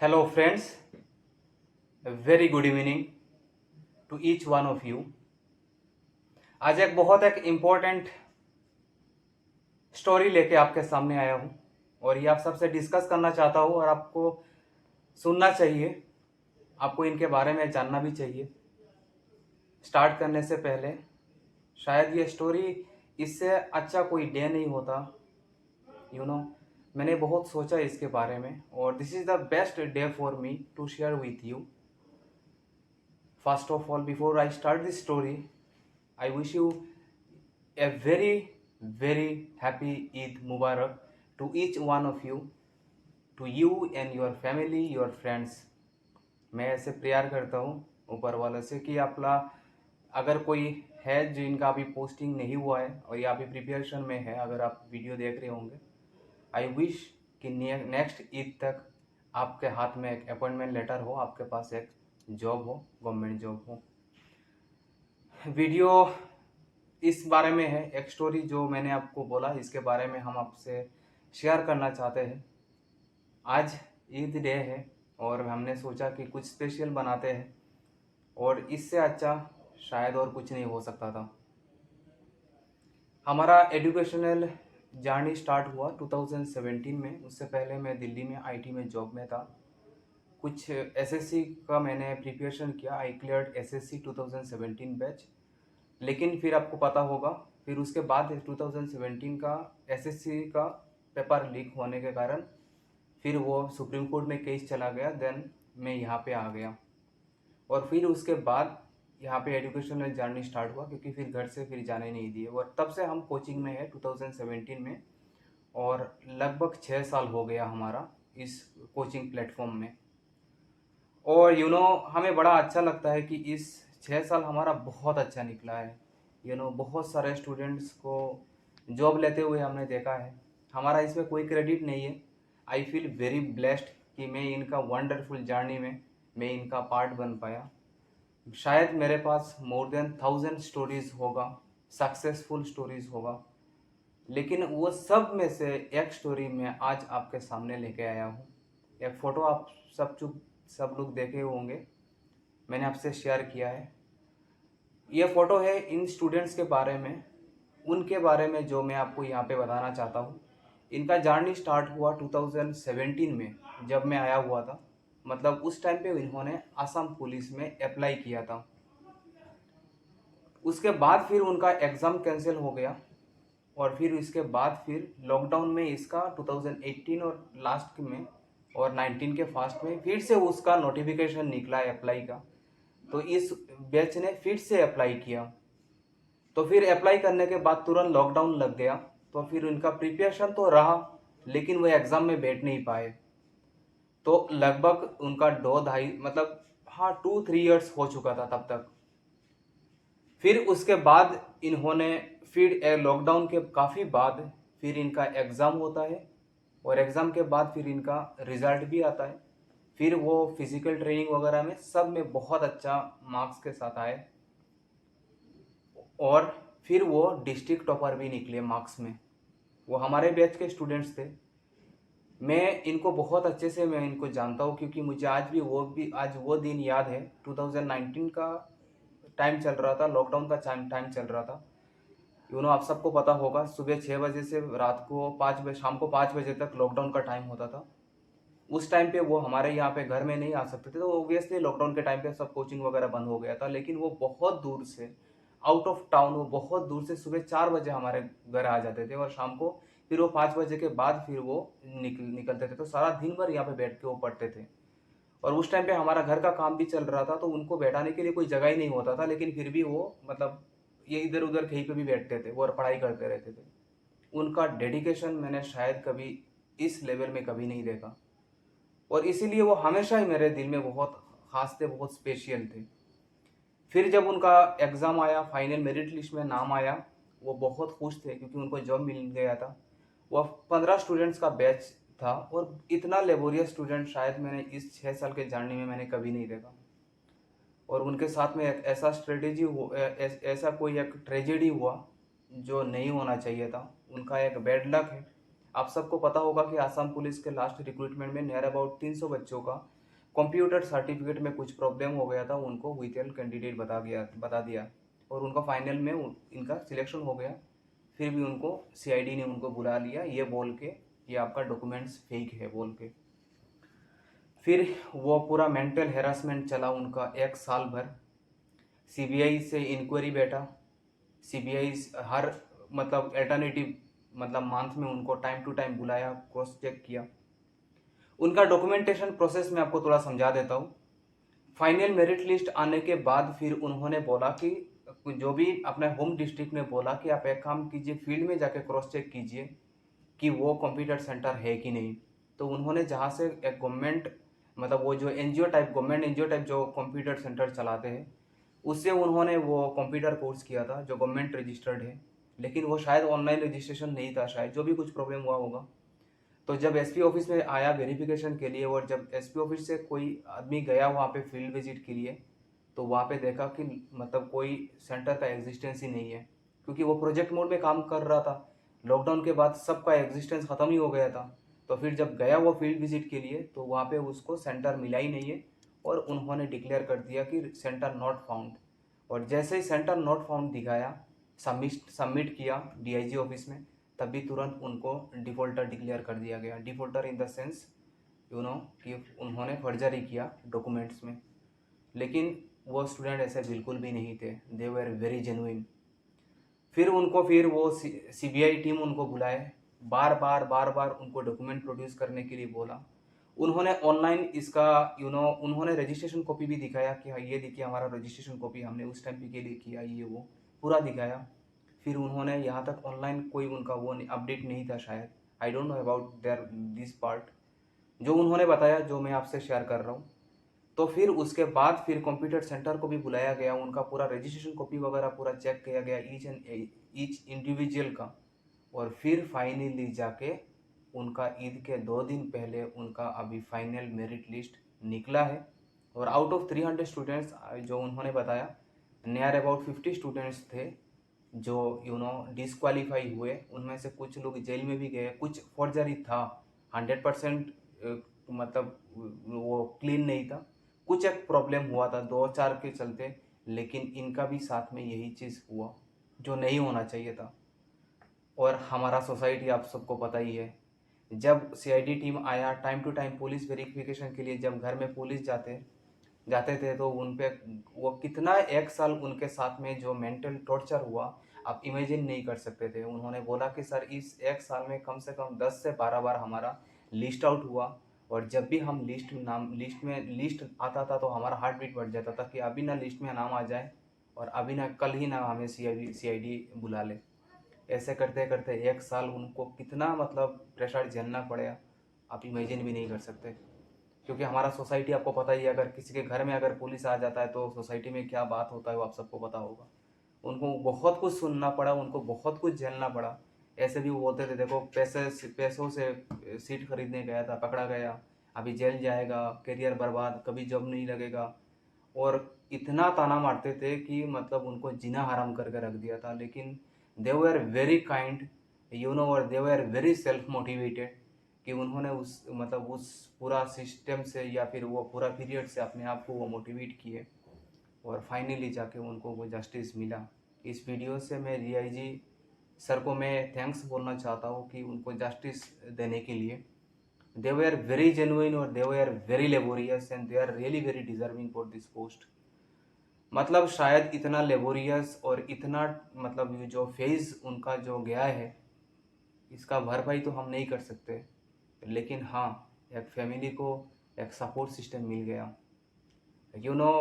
Hello, friends. A very good evening to each one of you. आज एक important story लेके आपके सामने आया हूँ और ये आप सबसे डिस्कस करना चाहता हूँ और आपको सुनना चाहिए, आपको इनके बारे में जानना भी चाहिए। स्टार्ट करने से पहले शायद ये स्टोरी इससे अच्छा कोई डे नहीं होता, मैंने बहुत सोचा इसके बारे में और this is the best day for me to share with you. First of all, before I start this story, I wish you a very happy Eid Mubarak to each one of you, to you and your family, your friends. मैं ऐसे prayer करता हूँ ऊपर वाले से कि आपला अगर कोई है जो इनका अभी पोस्टिंग नहीं हुआ है और या अभी प्रिपरेशन में है, अगर आप वीडियो देख रहे होंगे, आई विश कि नेक्स्ट ईद तक आपके हाथ में एक अपॉइंटमेंट लेटर हो, आपके पास एक जॉब हो, गवर्नमेंट जॉब हो। वीडियो इस बारे में है, एक स्टोरी जो मैंने आपको बोला इसके बारे में हम आपसे शेयर करना चाहते हैं। आज ईद डे है और हमने सोचा कि कुछ स्पेशल बनाते हैं और इससे अच्छा शायद और कुछ नहीं हो सकता था। हमारा एजुकेशनल जर्नी स्टार्ट हुआ 2017 में। उससे पहले मैं दिल्ली में आईटी में जॉब में था। कुछ एसएससी का मैंने प्रिपरेशन किया। आई क्लियर्ड एसएससी 2017 बैच। लेकिन फिर आपको पता होगा, फिर उसके बाद 2017 का एसएससी का पेपर लीक होने के कारण फिर वो सुप्रीम कोर्ट में केस चला गया। देन मैं यहाँ पे आ गया और फिर उसके बाद यहाँ पे एजुकेशनल जर्नी स्टार्ट हुआ, क्योंकि फिर घर से फिर जाने नहीं दिए और तब से हम कोचिंग में है 2017 में और लगभग 6 साल हो गया हमारा इस कोचिंग प्लेटफॉर्म में। और हमें बड़ा अच्छा लगता है कि इस 6 साल हमारा बहुत अच्छा निकला है। बहुत सारे स्टूडेंट्स को जॉब लेते हुए हमने देखा है। हमारा इसमें कोई क्रेडिट नहीं है। आई फील वेरी ब्लेस्ड कि मैं इनका वंडरफुल जर्नी में मैं इनका पार्ट बन पाया। शायद मेरे पास मोर देन 1000 स्टोरीज होगा, सक्सेसफुल स्टोरीज होगा, लेकिन वो सब में से एक स्टोरी मैं आज आपके सामने लेके आया हूँ। एक फ़ोटो आप सब लोग देखे होंगे, मैंने आपसे शेयर किया है। ये फ़ोटो है इन स्टूडेंट्स के बारे में, उनके बारे में जो मैं आपको यहाँ पे बताना चाहता हूँ। इनका जर्नी स्टार्ट हुआ 2017 में, जब मैं आया हुआ था। मतलब उस टाइम पे इन्होंने असम पुलिस में अप्लाई किया था। उसके बाद फिर उनका एग्ज़ाम कैंसिल हो गया और फिर इसके बाद फिर लॉकडाउन में इसका 2018 और लास्ट में और 19 के फास्ट में फिर से उसका नोटिफिकेशन निकला है अप्लाई का। तो इस बैच ने फिर से अप्लाई किया। तो फिर अप्लाई करने के बाद तुरंत लॉकडाउन लग गया। तो फिर उनका प्रिपरेशन तो रहा, लेकिन वो एग्ज़ाम में बैठ नहीं पाए। तो लगभग उनका 2-2.5 मतलब हाँ 2-3 इयर्स हो चुका था तब तक। फिर उसके बाद इन्होंने फिर लॉकडाउन के काफ़ी बाद फिर इनका एग्ज़ाम होता है और एग्ज़ाम के बाद फिर इनका रिज़ल्ट भी आता है। फिर वो फिज़िकल ट्रेनिंग वगैरह में सब में बहुत अच्छा मार्क्स के साथ आए और फिर वो डिस्ट्रिक्ट टॉपर भी निकले मार्क्स में। वो हमारे बैच के स्टूडेंट्स थे। मैं इनको बहुत अच्छे से मैं इनको जानता हूँ, क्योंकि मुझे आज वो दिन याद है। 2019 का टाइम चल रहा था, लॉकडाउन का टाइम चल रहा था। आप सबको पता होगा, सुबह 6 बजे से रात को 5 बजे, शाम को 5 बजे तक लॉकडाउन का टाइम होता था। उस टाइम पे वो हमारे यहाँ पे घर में नहीं आ सकते थे। तो ऑब्वियसली लॉकडाउन के टाइम पे सब कोचिंग वगैरह बंद हो गया था। लेकिन वो बहुत दूर से, आउट ऑफ टाउन, वो बहुत दूर से सुबह 4 बजे हमारे घर आ जाते थे और शाम को फिर वो 5 बजे के बाद फिर वो निकलते थे। तो सारा दिन भर यहाँ पे बैठ के वो पढ़ते थे। और उस टाइम पे हमारा घर का काम भी चल रहा था, तो उनको बैठाने के लिए कोई जगह ही नहीं होता था। लेकिन फिर भी वो मतलब ये इधर उधर कहीं पे भी बैठते थे और पढ़ाई करते रहते थे। उनका डेडिकेशन मैंने शायद कभी इस लेवल में कभी नहीं देखा और इसीलिए वो हमेशा ही मेरे दिल में बहुत खास थे, बहुत स्पेशल थे। फिर जब उनका एग्ज़ाम आया, फाइनल मेरिट लिस्ट में नाम आया, वो बहुत खुश थे क्योंकि उनको जॉब मिल गया था। वो 15 स्टूडेंट्स का बैच था और इतना लेबोरियस स्टूडेंट शायद मैंने इस 6 साल के जर्नी में मैंने कभी नहीं देखा। और उनके साथ में एक ऐसा ऐसा कोई एक ट्रेजेडी हुआ जो नहीं होना चाहिए था। उनका एक बैड लक है, आप सबको पता होगा कि आसाम पुलिस के लास्ट रिक्रूटमेंट में नियर अबाउट 300 बच्चों का कंप्यूटर सर्टिफिकेट में कुछ प्रॉब्लम हो गया था, उनको विथेल्ड कैंडिडेट बता दिया और उनका फाइनल में इनका सिलेक्शन हो गया। फिर भी उनको सीआईडी ने उनको बुला लिया ये बोल के ये आपका डॉक्यूमेंट्स फेक है बोल के। फिर वो पूरा मेंटल हेरासमेंट चला उनका 1 साल भर। सीबीआई से इंक्वायरी बैठा, सीबीआई हर मतलब अल्टरनेटिव मतलब मंथ में उनको टाइम टू टाइम बुलाया, क्रॉस चेक किया। उनका डॉक्यूमेंटेशन प्रोसेस में आपको थोड़ा समझा देता हूँ। फाइनल मेरिट लिस्ट आने के बाद फिर उन्होंने बोला कि जो भी अपने होम डिस्ट्रिक्ट में बोला कि आप एक काम कीजिए, फील्ड में जाके क्रॉस चेक कीजिए कि वो कंप्यूटर सेंटर है कि नहीं। तो उन्होंने जहाँ से एक गवर्नमेंट मतलब वो जो NGO type government NGO type जो कंप्यूटर सेंटर चलाते हैं उससे उन्होंने वो कंप्यूटर कोर्स किया था जो गवर्नमेंट रजिस्टर्ड है, लेकिन वो शायद ऑनलाइन रजिस्ट्रेशन नहीं था, शायद जो भी कुछ प्रॉब्लम हुआ होगा। तो जब एसपी ऑफिस में आया वेरिफिकेशन के लिए और जब एसपी ऑफिस से कोई आदमी गया वहाँ पे फील्ड विजिट के लिए तो वहाँ पे देखा कि मतलब कोई सेंटर का एग्जिस्टेंस ही नहीं है, क्योंकि वो प्रोजेक्ट मोड में काम कर रहा था। लॉकडाउन के बाद सबका एग्जिस्टेंस ख़त्म ही हो गया था। तो फिर जब गया वो फील्ड विजिट के लिए तो वहाँ पे उसको सेंटर मिला ही नहीं है और उन्होंने डिक्लेयर कर दिया कि सेंटर नॉट फाउंड। और जैसे ही सेंटर नॉट फाउंड दिखाया, सबमिट किया डीआईजी ऑफिस में, तभी तुरंत उनको डिफ़ॉल्टर डिक्लेयर कर दिया गया। डिफ़ॉल्टर इन द सेंस कि उन्होंने फर्जरी किया डॉक्यूमेंट्स में। लेकिन वो स्टूडेंट ऐसे बिल्कुल भी नहीं थे, दे वर वेरी जेन्युइन। फिर वो सीबीआई टीम उनको बुलाए, बार बार उनको डॉक्यूमेंट प्रोड्यूस करने के लिए बोला। उन्होंने ऑनलाइन इसका उन्होंने रजिस्ट्रेशन कॉपी भी दिखाया कि हाँ ये देखिए हमारा रजिस्ट्रेशन कॉपी हमने उस टाइम पे के लिए किया, ये वो पूरा दिखाया। फिर उन्होंने यहाँ तक ऑनलाइन कोई उनका वो अपडेट नहीं था शायद, I don't know about their this part, जो उन्होंने बताया जो मैं आपसे शेयर कर रहा हूँ। तो फिर उसके बाद फिर कंप्यूटर सेंटर को भी बुलाया गया, उनका पूरा रजिस्ट्रेशन कॉपी वगैरह पूरा चेक किया गया ईच इंडिविजुअल का। और फिर फाइनली जाके उनका ईद के 2 दिन पहले उनका अभी फाइनल मेरिट लिस्ट निकला है। और आउट ऑफ 300 स्टूडेंट्स जो उन्होंने बताया, नियर अबाउट 50 स्टूडेंट्स थे जो डिसक्वालीफाई हुए। उनमें से कुछ लोग जेल में भी गए, कुछ फॉर्जरी था, 100% मतलब वो क्लीन नहीं था, कुछ एक प्रॉब्लम हुआ था 2-4 के चलते। लेकिन इनका भी साथ में यही चीज़ हुआ जो नहीं होना चाहिए था। और हमारा सोसाइटी आप सबको पता ही है, जब सीआईडी टीम आया time to time police verification के लिए, जब घर में पुलिस जाते जाते थे तो उन पे वो कितना 1 साल उनके साथ में जो मेंटल टॉर्चर हुआ आप इमेजिन नहीं कर सकते थे। उन्होंने बोला कि सर इस 1 साल में कम से कम 10 से 12 बार हमारा लिस्ट आउट हुआ और जब भी हम लिस्ट आता था तो हमारा हार्ट बीट बढ़ जाता था कि अभी ना लिस्ट में नाम आ जाए और अभी ना कल ही ना हमें सीआईडी बुला ले। ऐसे करते करते 1 साल उनको कितना मतलब प्रेशर झेलना पड़ा आप इमेजिन भी नहीं कर सकते। क्योंकि हमारा सोसाइटी आपको पता ही है, अगर किसी के घर में अगर पुलिस आ जाता है तो सोसाइटी में क्या बात होता है वो आप सबको पता होगा। उनको बहुत कुछ सुनना पड़ा, उनको बहुत कुछ झेलना पड़ा। ऐसे भी वो बोलते थे देखो पैसों से सीट खरीदने गया था, पकड़ा गया, अभी जेल जाएगा, करियर बर्बाद, कभी जॉब नहीं लगेगा। और इतना ताना मारते थे कि मतलब उनको जीना हराम करके रख दिया था। लेकिन दे वर वेरी काइंड और दे वर वेरी सेल्फ मोटिवेटेड कि उन्होंने उस पूरा सिस्टम से या फिर वो पूरा पीरियड से अपने आप को वो मोटिवेट किए और फाइनली जाके उनको वो जस्टिस मिला। इस वीडियो से मैं डीआईजी सर को मैं थैंक्स बोलना चाहता हूँ कि उनको जस्टिस देने के लिए। दे वे आर वेरी जेन्युइन और दे वे are very laborious and they are really very deserving for this post. मतलब शायद इतना लेबोरियस और इतना मतलब ये जो फेज उनका जो गया है इसका भरपाई तो हम नहीं कर सकते, लेकिन हाँ एक फैमिली को एक सपोर्ट सिस्टम मिल गया।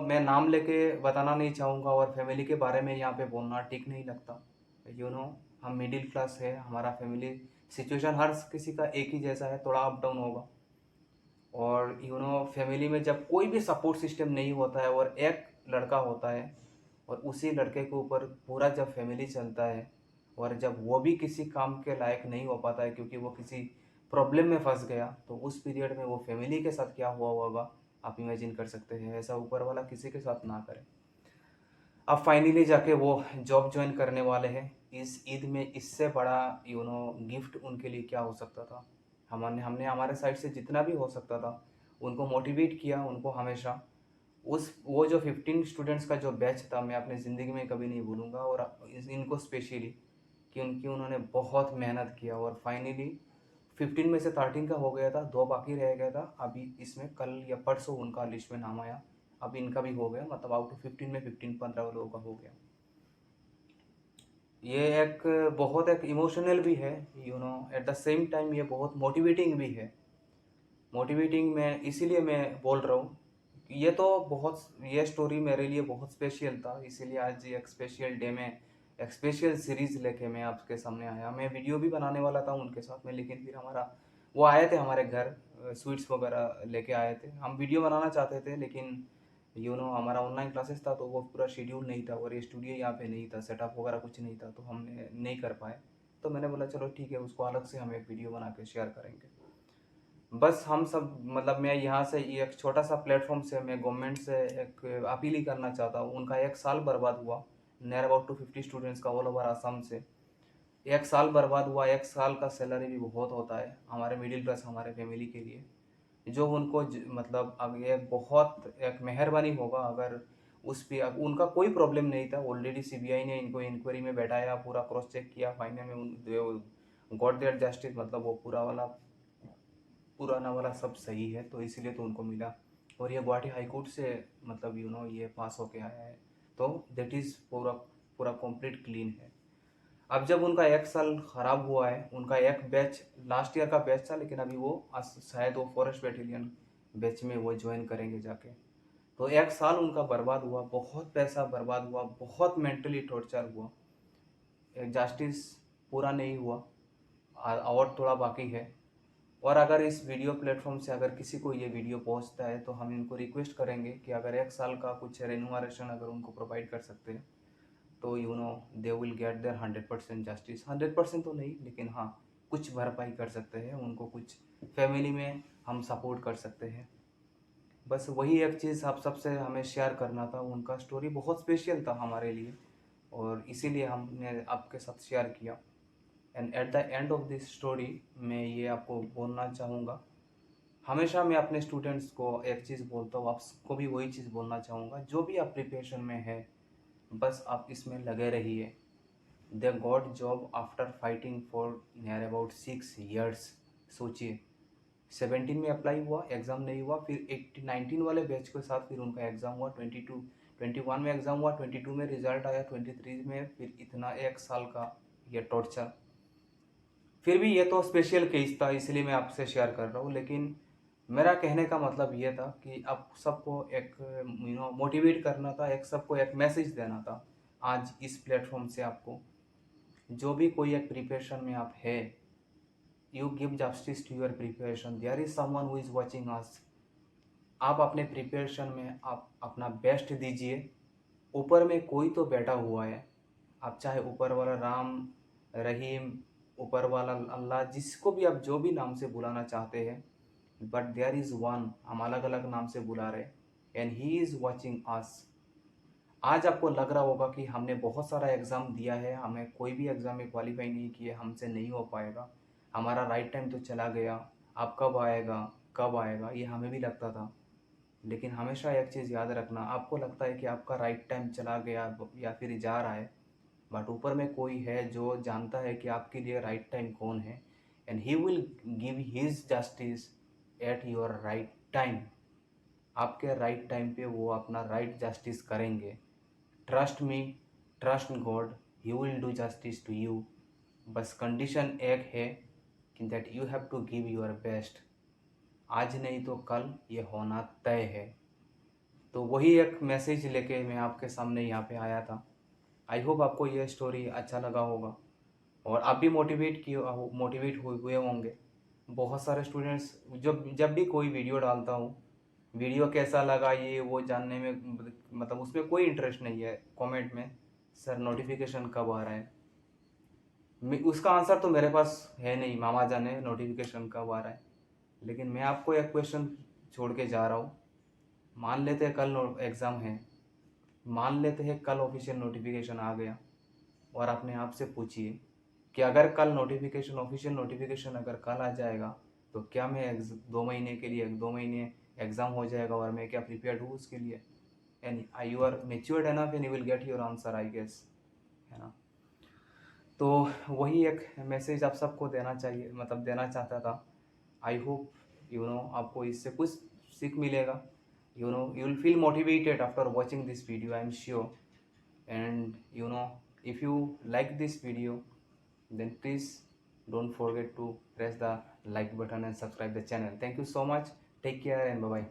मैं नाम लेके बताना नहीं चाहूँगा और फैमिली के बारे में यहाँ पे बोलना ठीक नहीं लगता। हम मिडिल क्लास है, हमारा फैमिली सिचुएशन हर किसी का एक ही जैसा है, थोड़ा अप डाउन होगा। और फैमिली में जब कोई भी सपोर्ट सिस्टम नहीं होता है और एक लड़का होता है और उसी लड़के के ऊपर पूरा जब फैमिली चलता है और जब वो भी किसी काम के लायक नहीं हो पाता है क्योंकि वो किसी प्रॉब्लम में फंस गया, तो उस पीरियड में वो फैमिली के साथ क्या हुआ होगा आप इमेजिन कर सकते हैं। ऐसा ऊपर वाला किसी के साथ ना करे। अब फाइनली जाके वो जॉब ज्वाइन करने वाले हैं इस ईद में। इससे बड़ा गिफ्ट उनके लिए क्या हो सकता था। हमने हमने हमारे साइड से जितना भी हो सकता था उनको मोटिवेट किया, उनको हमेशा उस वो जो 15 स्टूडेंट्स का जो बैच था मैं अपनी ज़िंदगी में कभी नहीं भूलूंगा। और इनको स्पेशली कि उन्होंने बहुत मेहनत किया और फाइनली 15 में से 13 का हो गया था, 2 बाकी रह गया था। अभी इसमें कल या परसों उनका लिस्ट में नाम आया, अब इनका भी हो गया, मतलब आउट ऑफ 15 में 15 लोगों का हो गया। ये एक बहुत एक इमोशनल भी है, एट द सेम टाइम ये बहुत मोटिवेटिंग भी है। मोटिवेटिंग मैं इसीलिए मैं बोल रहा हूँ, ये तो बहुत, ये स्टोरी मेरे लिए बहुत स्पेशल था, इसीलिए आज एक स्पेशल डे में एक स्पेशल सीरीज़ लेके मैं आपके सामने आया। मैं वीडियो भी बनाने वाला था उनके साथ में, लेकिन फिर हमारा वो आए थे हमारे घर, स्वीट्स वगैरह लेके आए थे। हम वीडियो बनाना चाहते थे लेकिन हमारा ऑनलाइन क्लासेस था तो वो पूरा शेड्यूल नहीं था और ये स्टूडियो यहाँ पे नहीं था, सेटअप वगैरह कुछ नहीं था, तो हमने नहीं कर पाए। तो मैंने बोला चलो ठीक है, उसको अलग से हम एक वीडियो बना के शेयर करेंगे। बस हम सब, मतलब मैं यहाँ से ये एक छोटा सा प्लेटफॉर्म से मैं गवर्नमेंट से एक अपील ही करना चाहता हूँ। उनका 1 साल बर्बाद हुआ, नियर अबाउट 250 स्टूडेंट्स का ऑल ओवर आसाम से 1 साल बर्बाद हुआ। 1 साल का सैलरी भी बहुत होता है हमारे मिडिल क्लास हमारे फैमिली के लिए, जो उनको मतलब अब ये बहुत एक मेहरबानी होगा अगर उस पर। अब उनका कोई प्रॉब्लम नहीं था, ऑलरेडी सीबीआई ने इनको इंक्वायरी में बैठाया, पूरा क्रॉस चेक किया, फाइनल में उन गॉट देयर जस्टिस, मतलब वो पूरा वाला पुराना वाला सब सही है, तो इसीलिए तो उनको मिला। और ये गुवाहाटी हाई कोर्ट से मतलब ये पास होके आया है, तो दैट इज़ पूरा पूरा कंप्लीट क्लीन है। अब जब उनका 1 साल ख़राब हुआ है, उनका एक बैच लास्ट ईयर का बैच था, लेकिन अभी वो शायद वो फॉरेस्ट बैटेलियन बैच में वो ज्वाइन करेंगे जाके। तो 1 साल उनका बर्बाद हुआ, बहुत पैसा बर्बाद हुआ, बहुत मेंटली टॉर्चर हुआ, जस्टिस पूरा नहीं हुआ और थोड़ा बाकी है। और अगर इस वीडियो प्लेटफॉर्म से अगर किसी को ये वीडियो पहुंचता है तो हम इनको रिक्वेस्ट करेंगे कि अगर 1 साल का कुछ रेनुमरेशन अगर उनको प्रोवाइड कर सकते हैं तो they will get there 100% justice. 100% तो नहीं, लेकिन हाँ कुछ भरपाई कर सकते हैं उनको, कुछ फैमिली में हम सपोर्ट कर सकते हैं। बस वही एक चीज़ आप सबसे हमें शेयर करना था। उनका स्टोरी बहुत स्पेशल था हमारे लिए और इसीलिए हमने आपके साथ शेयर किया। And at the end of this story मैं ये आपको बोलना चाहूँगा, हमेशा मैं अपने स्टूडेंट्स को एक चीज़ बोलता हूँ, आपको भी वही चीज़ बोलना चाहूँगा। जो भी आप प्रिपरेशन में है बस आप इसमें लगे रहिए। They got job after fighting for near about 6 years। सोचिए 17 में अप्लाई हुआ, एग्ज़ाम नहीं हुआ, फिर 19 वाले बैच के साथ फिर उनका एग्ज़ाम हुआ, 21 में एग्ज़ाम हुआ, 22 में रिजल्ट आया, 23 में फिर इतना 1 साल का ये टॉर्चर। फिर भी ये तो स्पेशल केस था इसलिए मैं आपसे शेयर कर रहा हूँ, लेकिन मेरा कहने का मतलब ये था कि आप सबको एक मोटिवेट करना था, एक सबको एक मैसेज देना था आज इस प्लेटफॉर्म से आपको। जो भी कोई एक प्रिपरेशन में आप है, you give justice to your preparation, there is someone who is watching us. आप अपने प्रिपरेशन में आप अपना बेस्ट दीजिए। ऊपर में कोई तो बैठा हुआ है, आप चाहे ऊपर वाला राम, रहीम, ऊपर वाला अल्लाह, जिसको भी आप जो भी नाम से बुलाना चाहते हैं, बट देयर इज़ वन, हम अलग अलग नाम से बुला रहे, and he is watching us. आज आपको लग रहा होगा कि हमने बहुत सारा एग्ज़ाम दिया है, हमें कोई भी एग्ज़ाम में क्वालिफाई नहीं किया, हमसे नहीं हो पाएगा, हमारा राइट टाइम तो चला गया, अब कब आएगा, ये हमें भी लगता था। लेकिन हमेशा एक चीज़ याद रखना, आपको लगता है कि आपका राइट टाइम चला गया या फिर जा रहा है, बट ऊपर में कोई है जो जानता है कि आपके लिए राइट टाइम कौन है, and he will give his justice at your right time. आपके राइट टाइम पे वो अपना राइट जस्टिस करेंगे। Trust me, trust God, he will do justice to you. बस कंडीशन एक है कि that you have to give your best. आज नहीं तो कल ये होना तय है। तो वही एक मैसेज लेके मैं आपके सामने यहाँ पे आया था। आई होप आपको ये स्टोरी अच्छा लगा होगा और आप भी मोटिवेट हुए होंगे। बहुत सारे स्टूडेंट्स जब जब भी कोई वीडियो डालता हूँ, वीडियो कैसा लगा ये वो जानने में, मतलब उसमें कोई इंटरेस्ट नहीं है कमेंट में, सर नोटिफिकेशन कब आ रहा है। उसका आंसर तो मेरे पास है नहीं, मामा जाने नोटिफिकेशन कब आ रहा है। लेकिन मैं आपको एक क्वेश्चन छोड़ के जा रहा हूँ। मान लेते हैं कल एग्ज़ाम है, मान लेते हैं कल ऑफिशियल नोटिफिकेशन आ गया, और अपने आप से पूछिए कि अगर कल नोटिफिकेशन, ऑफिशियल नोटिफिकेशन अगर कल आ जाएगा, तो क्या मैं 2 महीने के लिए, 2 महीने एग्ज़ाम हो जाएगा और मैं क्या प्रिपेयर्ड हूँ उसके लिए? And you are matured enough and you will get your answer, I guess, है ना। तो वही एक मैसेज आप सबको देना चाहिए, मतलब देना चाहता था। आई होप आपको इससे कुछ सीख मिलेगा। You will feel motivated after watching this video, I am sure. And if you like this video, then please don't forget to press the like button and subscribe the channel. Thank you so much. Take care and bye bye.